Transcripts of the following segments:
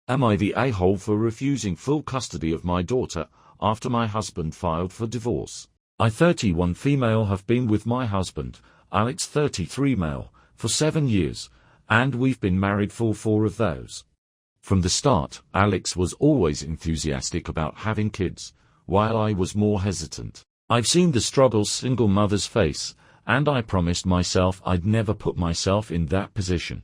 Am I the a-hole for refusing full custody of my daughter after my husband filed for divorce? I, 31 female, have been with my husband, Alex, 33 male, for 7 years, and we've been married for 4 of those. From the start, Alex was always enthusiastic about having kids, while I was more hesitant. I've seen the struggles single mothers face, and I promised myself I'd never put myself in that position.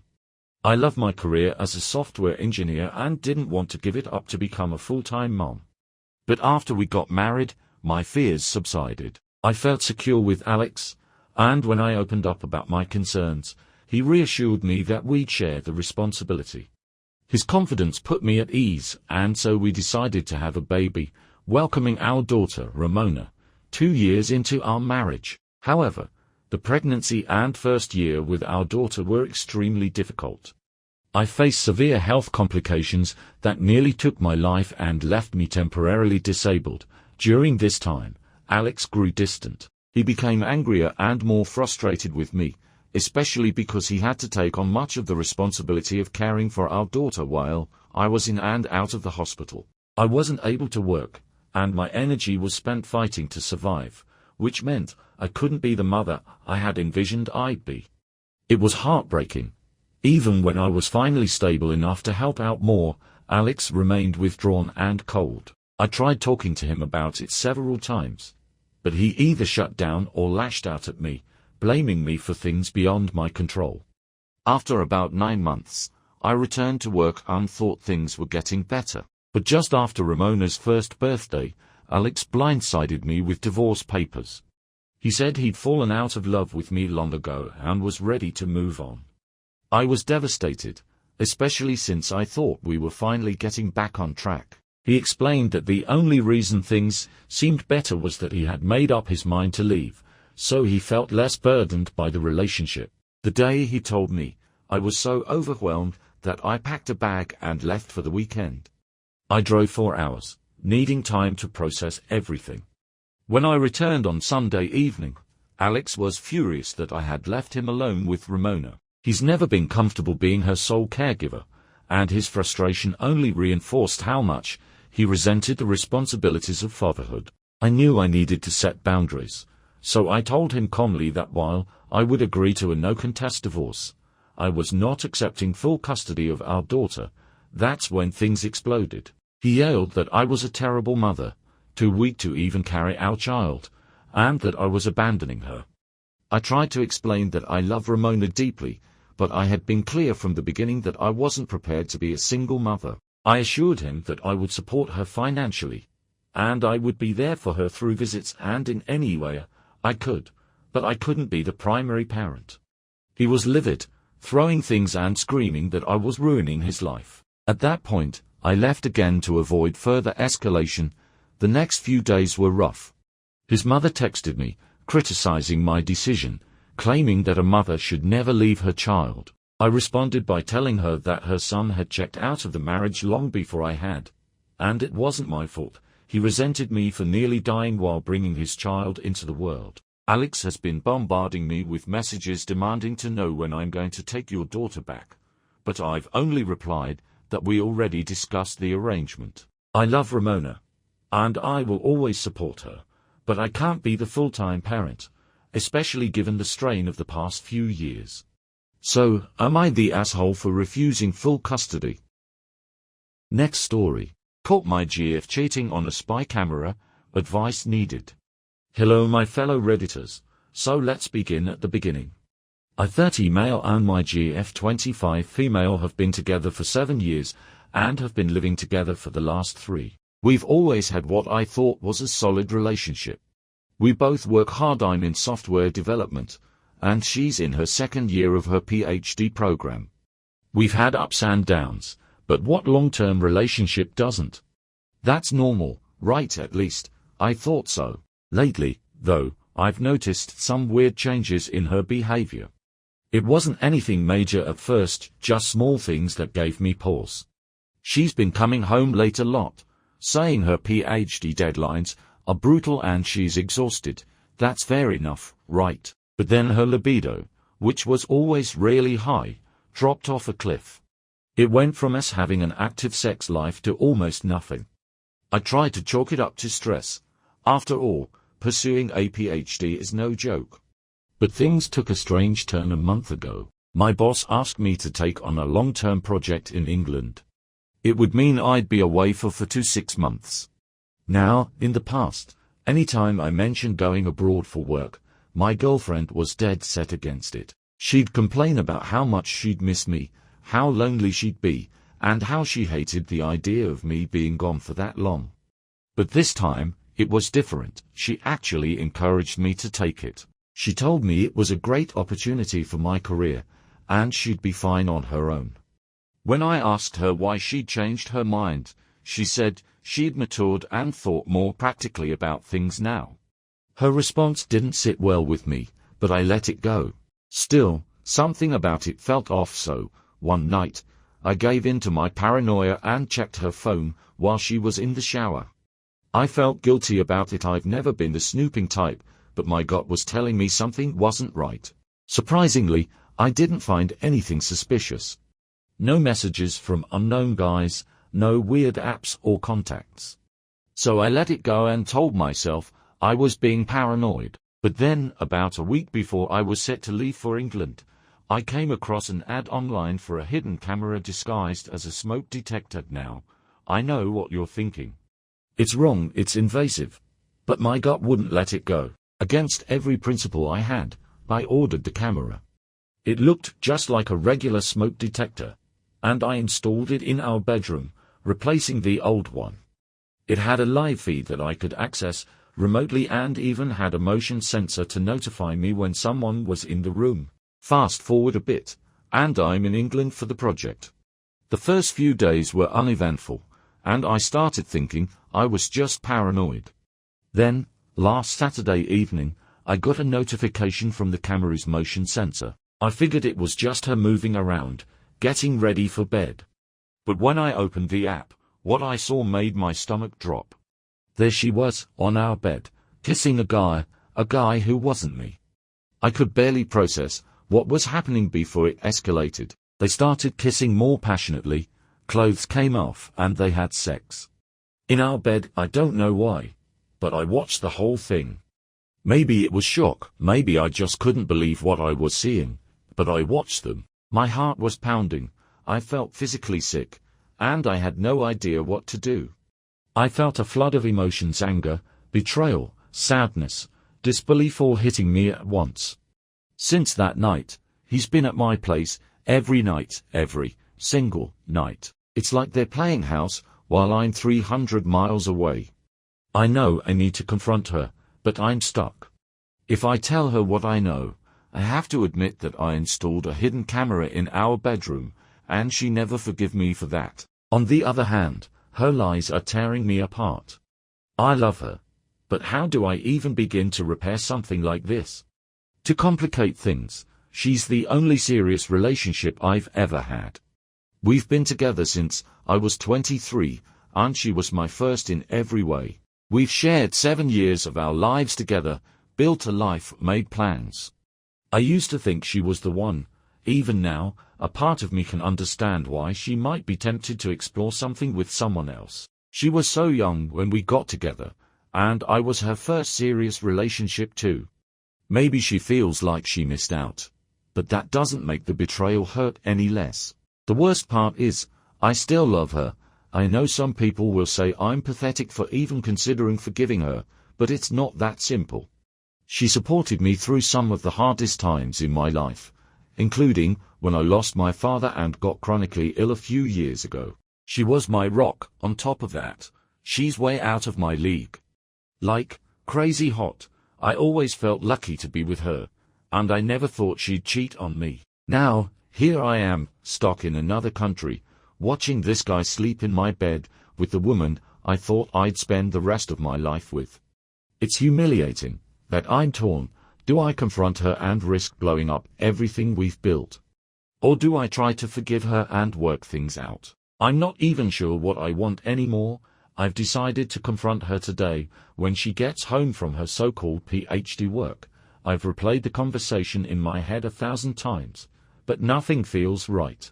I love my career as a software engineer and didn't want to give it up to become a full-time mom. But after we got married, my fears subsided. I felt secure with Alex, and when I opened up about my concerns, he reassured me that we'd share the responsibility. His confidence put me at ease, and so we decided to have a baby, welcoming our daughter, Ramona, 2 years into our marriage. However, the pregnancy and first year with our daughter were extremely difficult. I faced severe health complications that nearly took my life and left me temporarily disabled. During this time, Alex grew distant. He became angrier and more frustrated with me, especially because he had to take on much of the responsibility of caring for our daughter while I was in and out of the hospital. I wasn't able to work, and my energy was spent fighting to survive, which meant I couldn't be the mother I had envisioned I'd be. It was heartbreaking. Even when I was finally stable enough to help out more, Alex remained withdrawn and cold. I tried talking to him about it several times, but he either shut down or lashed out at me, blaming me for things beyond my control. After about 9 months, I returned to work and thought things were getting better. But just after Ramona's first birthday, Alex blindsided me with divorce papers. He said he'd fallen out of love with me long ago and was ready to move on. I was devastated, especially since I thought we were finally getting back on track. He explained that the only reason things seemed better was that he had made up his mind to leave, so he felt less burdened by the relationship. The day he told me, I was so overwhelmed that I packed a bag and left for the weekend. I drove 4 hours, needing time to process everything. When I returned on Sunday evening, Alex was furious that I had left him alone with Ramona. He's never been comfortable being her sole caregiver, and his frustration only reinforced how much he resented the responsibilities of fatherhood. I knew I needed to set boundaries, so I told him calmly that while I would agree to a no-contest divorce, I was not accepting full custody of our daughter. That's when things exploded. He yelled that I was a terrible mother, too weak to even carry our child, and that I was abandoning her. I tried to explain that I love Ramona deeply, but I had been clear from the beginning that I wasn't prepared to be a single mother. I assured him that I would support her financially, and I would be there for her through visits and in any way I could, but I couldn't be the primary parent. He was livid, throwing things and screaming that I was ruining his life. At that point, I left again to avoid further escalation. The next few days were rough. His mother texted me, criticizing my decision, claiming that a mother should never leave her child. I responded by telling her that her son had checked out of the marriage long before I had, and it wasn't my fault. He resented me for nearly dying while bringing his child into the world. Alex has been bombarding me with messages demanding to know when I'm going to take your daughter back, but I've only replied that we already discussed the arrangement. I love Ramona, and I will always support her, but I can't be the full-time parent, especially given the strain of the past few years. So, am I the asshole for refusing full custody? Next story. Caught my GF cheating on a spy camera, advice needed. Hello my fellow Redditors, so let's begin at the beginning. I 30 male and my GF 25 female have been together for 7 years, and have been living together for the last 3. We've always had what I thought was a solid relationship. We both work hard. I'm in software development, and she's in her 2nd year of her PhD program. We've had ups and downs, but what long-term relationship doesn't? That's normal, right? At least, I thought so. Lately, though, I've noticed some weird changes in her behavior. It wasn't anything major at first, just small things that gave me pause. She's been coming home late a lot, saying her PhD deadlines are brutal and she's exhausted. That's fair enough, right? But then her libido, which was always really high, dropped off a cliff. It went from us having an active sex life to almost nothing. I tried to chalk it up to stress. After all, pursuing a PhD is no joke. But things took a strange turn a month ago. My boss asked me to take on a long-term project in England. It would mean I'd be away for 4 to 6 months. Now, in the past, any time I mentioned going abroad for work, my girlfriend was dead set against it. She'd complain about how much she'd miss me, how lonely she'd be, and how she hated the idea of me being gone for that long. But this time, it was different. She actually encouraged me to take it. She told me it was a great opportunity for my career, and she'd be fine on her own. When I asked her why she'd changed her mind, she said she'd matured and thought more practically about things now. Her response didn't sit well with me, but I let it go. Still, something about it felt off, so, one night, I gave in to my paranoia and checked her phone while she was in the shower. I felt guilty about it. I've never been the snooping type, but my gut was telling me something wasn't right. Surprisingly, I didn't find anything suspicious. No messages from unknown guys, no weird apps or contacts. So I let it go and told myself I was being paranoid. But then, about a week before I was set to leave for England, I came across an ad online for a hidden camera disguised as a smoke detector. Now, I know what you're thinking. It's wrong, it's invasive. But my gut wouldn't let it go. Against every principle I had, I ordered the camera. It looked just like a regular smoke detector, and I installed it in our bedroom, replacing the old one. It had a live feed that I could access remotely and even had a motion sensor to notify me when someone was in the room. Fast forward a bit, and I'm in England for the project. The first few days were uneventful, and I started thinking I was just paranoid. Then, last Saturday evening, I got a notification from the camera's motion sensor. I figured it was just her moving around, getting ready for bed. But when I opened the app, what I saw made my stomach drop. There she was, on our bed, kissing a guy who wasn't me. I could barely process what was happening before it escalated. They started kissing more passionately, clothes came off, and they had sex. In our bed. I don't know why, but I watched the whole thing. Maybe it was shock, maybe I just couldn't believe what I was seeing, but I watched them. My heart was pounding, I felt physically sick, and I had no idea what to do. I felt a flood of emotions: anger, betrayal, sadness, disbelief, all hitting me at once. Since that night, he's been at my place every night, every single night. It's like they're playing house while I'm 300 miles away. I know I need to confront her, but I'm stuck. If I tell her what I know, I have to admit that I installed a hidden camera in our bedroom, and she never forgive me for that. On the other hand, her lies are tearing me apart. I love her, but how do I even begin to repair something like this? To complicate things, she's the only serious relationship I've ever had. We've been together since I was 23, and she was my first in every way. We've shared 7 years of our lives together, built a life, made plans. I used to think she was the one. Even now, a part of me can understand why she might be tempted to explore something with someone else. She was so young when we got together, and I was her first serious relationship too. Maybe she feels like she missed out, but that doesn't make the betrayal hurt any less. The worst part is, I still love her. I know some people will say I'm pathetic for even considering forgiving her, but it's not that simple. She supported me through some of the hardest times in my life, including when I lost my father and got chronically ill a few years ago. She was my rock. On top of that, she's way out of my league. Like, crazy hot. I always felt lucky to be with her, and I never thought she'd cheat on me. Now, here I am, stuck in another country, watching this guy sleep in my bed with the woman I thought I'd spend the rest of my life with. It's humiliating, but I'm torn. Do I confront her and risk blowing up everything we've built? Or do I try to forgive her and work things out? I'm not even sure what I want anymore. I've decided to confront her today when she gets home from her so-called PhD work. I've replayed the conversation in my head 1,000 times, but nothing feels right.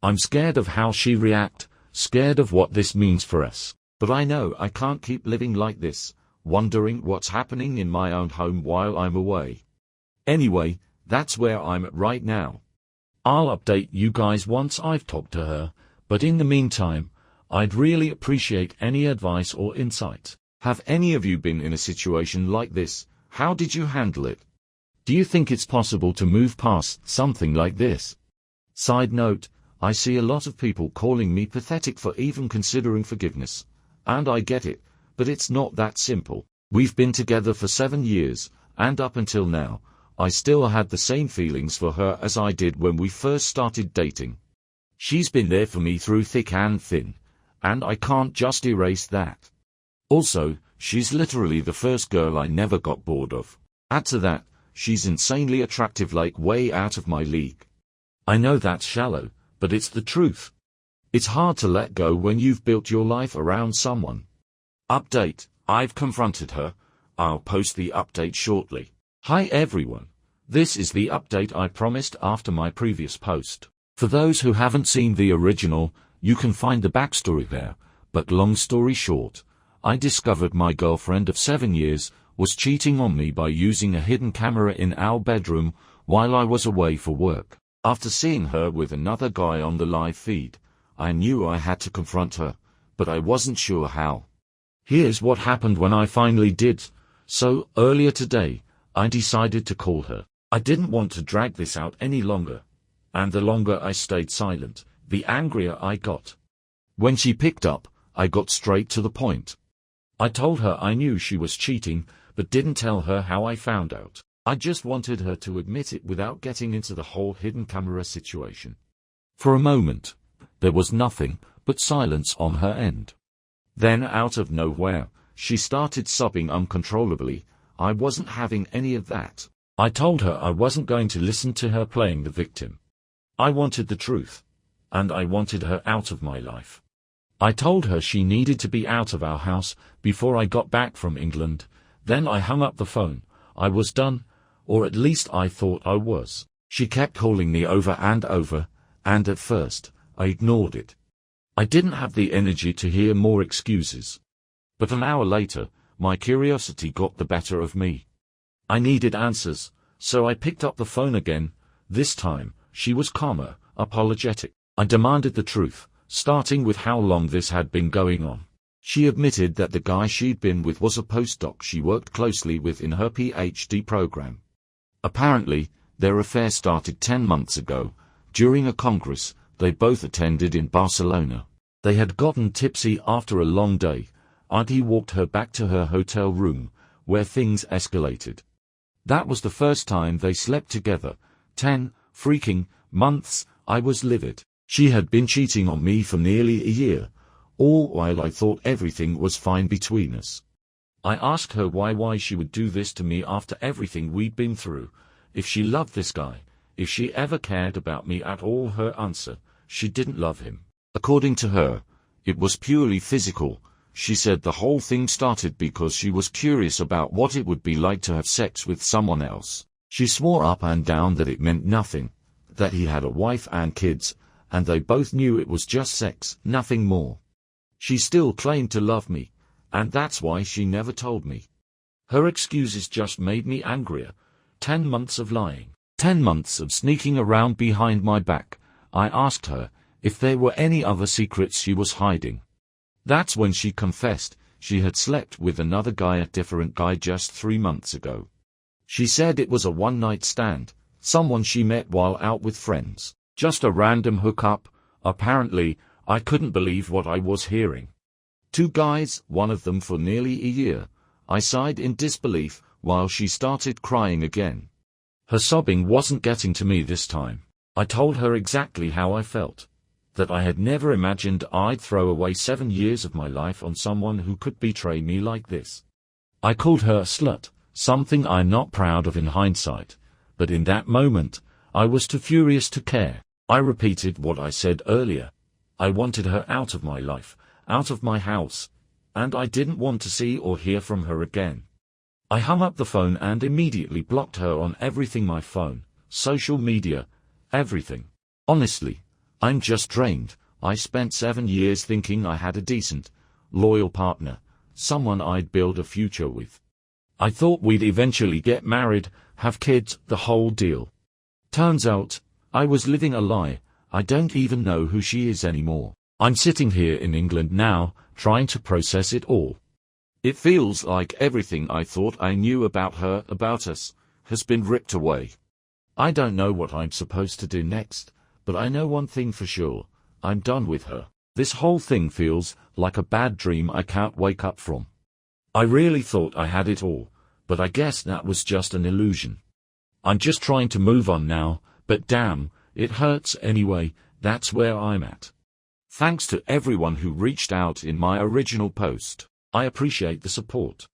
I'm scared of how she react, scared of what this means for us. But I know I can't keep living like this, wondering what's happening in my own home while I'm away. Anyway, that's where I'm at right now. I'll update you guys once I've talked to her, but in the meantime, I'd really appreciate any advice or insight. Have any of you been in a situation like this? How did you handle it? Do you think it's possible to move past something like this? Side note, I see a lot of people calling me pathetic for even considering forgiveness. And I get it, but it's not that simple. We've been together for 7 years, and up until now, I still had the same feelings for her as I did when we first started dating. She's been there for me through thick and thin, and I can't just erase that. Also, she's literally the first girl I never got bored of. Add to that, she's insanely attractive, like way out of my league. I know that's shallow, but it's the truth. It's hard to let go when you've built your life around someone. Update, I've confronted her. I'll post the update shortly. Hi everyone. This is the update I promised after my previous post. For those who haven't seen the original, you can find the backstory there, but long story short, I discovered my girlfriend of 7 years was cheating on me by using a hidden camera in our bedroom while I was away for work. After seeing her with another guy on the live feed, I knew I had to confront her, but I wasn't sure how. Here's what happened when I finally did. So, earlier today, I decided to call her. I didn't want to drag this out any longer. And the longer I stayed silent, the angrier I got. When she picked up, I got straight to the point. I told her I knew she was cheating, but didn't tell her how I found out. I just wanted her to admit it without getting into the whole hidden camera situation. For a moment, there was nothing but silence on her end. Then out of nowhere, she started sobbing uncontrollably. I wasn't having any of that. I told her I wasn't going to listen to her playing the victim. I wanted the truth. And I wanted her out of my life. I told her she needed to be out of our house before I got back from England. Then I hung up the phone. I was done, or at least I thought I was. She kept calling me over and over, and at first, I ignored it. I didn't have the energy to hear more excuses. But an hour later, my curiosity got the better of me. I needed answers, so I picked up the phone again. This time, she was calmer, apologetic. I demanded the truth, starting with how long this had been going on. She admitted that the guy she'd been with was a postdoc she worked closely with in her PhD program. Apparently, their affair started 10 months ago, during a congress they both attended in Barcelona. They had gotten tipsy after a long day, and he walked her back to her hotel room, where things escalated. That was the first time they slept together. 10 freaking months. I was livid. She had been cheating on me for nearly a year, all while I thought everything was fine between us. I asked her why she would do this to me after everything we'd been through, if she loved this guy, if she ever cared about me at all. Her answer, she didn't love him. According to her, it was purely physical. She said the whole thing started because she was curious about what it would be like to have sex with someone else. She swore up and down that it meant nothing, that he had a wife and kids, and they both knew it was just sex, nothing more. She still claimed to love me, and that's why she never told me. Her excuses just made me angrier. 10 months of lying. 10 months of sneaking around behind my back. I asked her if there were any other secrets she was hiding. That's when she confessed she had slept with another guy, a different guy, just 3 months ago. She said it was a one-night stand, someone she met while out with friends. Just a random hookup. Apparently, I couldn't believe what I was hearing. 2 guys, one of them for nearly a year. I sighed in disbelief while she started crying again. Her sobbing wasn't getting to me this time. I told her exactly how I felt. That I had never imagined I'd throw away 7 years of my life on someone who could betray me like this. I called her a slut, something I'm not proud of in hindsight, but in that moment, I was too furious to care. I repeated what I said earlier. I wanted her out of my life, out of my house, and I didn't want to see or hear from her again. I hung up the phone and immediately blocked her on everything: my phone, social media, everything. Honestly, I'm just drained. I spent 7 years thinking I had a decent, loyal partner, someone I'd build a future with. I thought we'd eventually get married, have kids, the whole deal. Turns out, I was living a lie. I don't even know who she is anymore. I'm sitting here in England now, trying to process it all. It feels like everything I thought I knew about her, about us, has been ripped away. I don't know what I'm supposed to do next, but I know one thing for sure. I'm done with her. This whole thing feels like a bad dream I can't wake up from. I really thought I had it all, but I guess that was just an illusion. I'm just trying to move on now, but damn, it hurts anyway. That's where I'm at. Thanks to everyone who reached out in my original post. I appreciate the support.